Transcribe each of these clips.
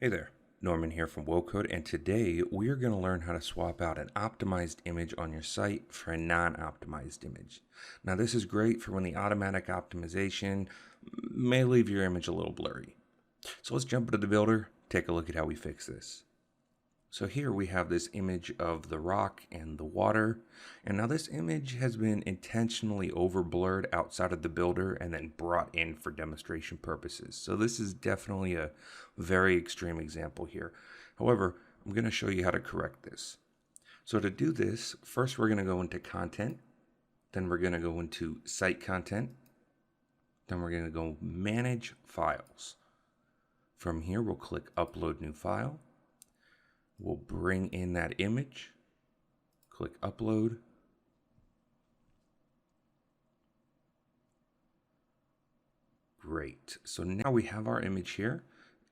Hey there, Norman here from WoCode, and today we are going to learn how to swap out an optimized image on your site for a non-optimized image. Now this is great for when the automatic optimization may leave your image a little blurry. So let's jump into the builder, take a look at how we fix this. So here we have this image of the rock and the water, and now this image has been intentionally over blurred outside of the builder and then brought in for demonstration purposes. So this is definitely a very extreme example here. However, I'm going to show you how to correct this. So to do this, first we're going to go into content, then we're going to go into site content, then we're going to go manage files. From here we'll click upload new file. We'll bring in that image, click upload. Great. So now we have our image here,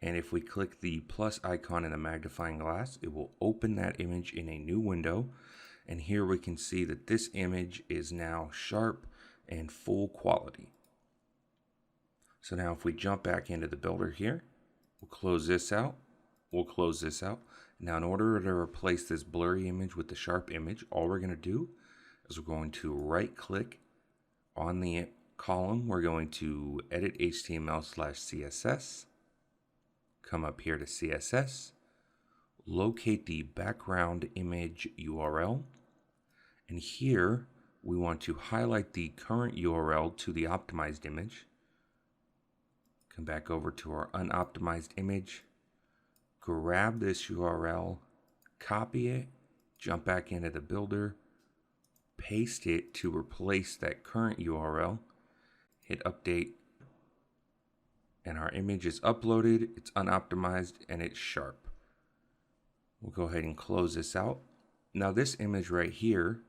and if we click the plus icon in the magnifying glass, it will open that image in a new window. And here we can see that this image is now sharp and full quality. So now if we jump back into the builder here, we'll close this out, we'll close this out. Now in order to replace this blurry image with the sharp image, all we're going to do is we're going to right click on the column. We're going to edit HTML/CSS, come up here to CSS, locate the background image URL, and here we want to highlight the current URL to the optimized image. Come back over to our unoptimized image. Grab this URL, copy it, jump back into the builder, paste it to replace that current URL, hit update, and our image is uploaded, it's unoptimized, and it's sharp. We'll go ahead and close this out. Now this image right here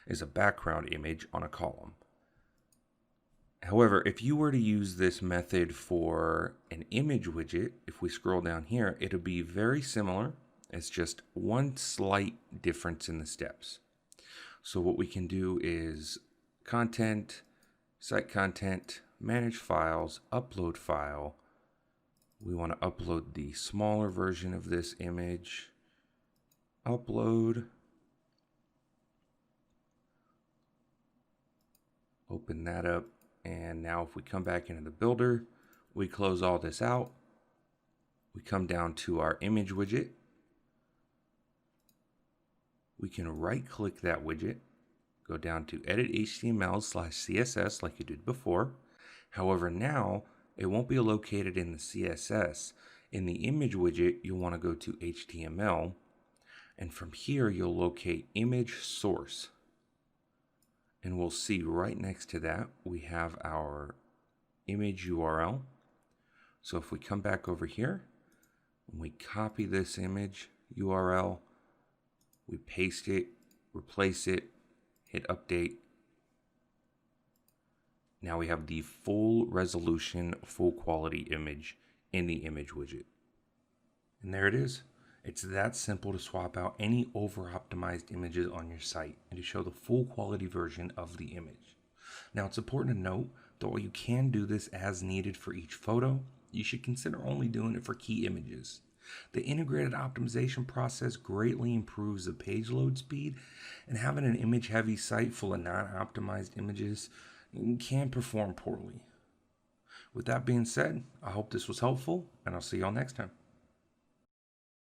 is a background image on a column. However, if you were to use this method for an image widget, if we scroll down here, it'll be very similar. It's just one slight difference in the steps. So what we can do is content, site content, manage files, upload file. We want to upload the smaller version of this image. Upload. Open that up. And now if we come back into the builder, we close all this out. We come down to our image widget. We can right click that widget, go down to edit HTML/CSS like you did before. However, now it won't be located in the CSS. In the image widget, you'll want to go to HTML, and from here you'll locate image source. And we'll see right next to that, we have our image URL. So if we come back over here, and we copy this image URL, we paste it, replace it, hit update. Now we have the full resolution, full quality image in the image widget. And there it is. It's that simple to swap out any over-optimized images on your site and to show the full quality version of the image. Now it's important to note that while you can do this as needed for each photo, you should consider only doing it for key images. The integrated optimization process greatly improves the page load speed, and having an image-heavy site full of non-optimized images can perform poorly. With that being said, I hope this was helpful, and I'll see y'all next time.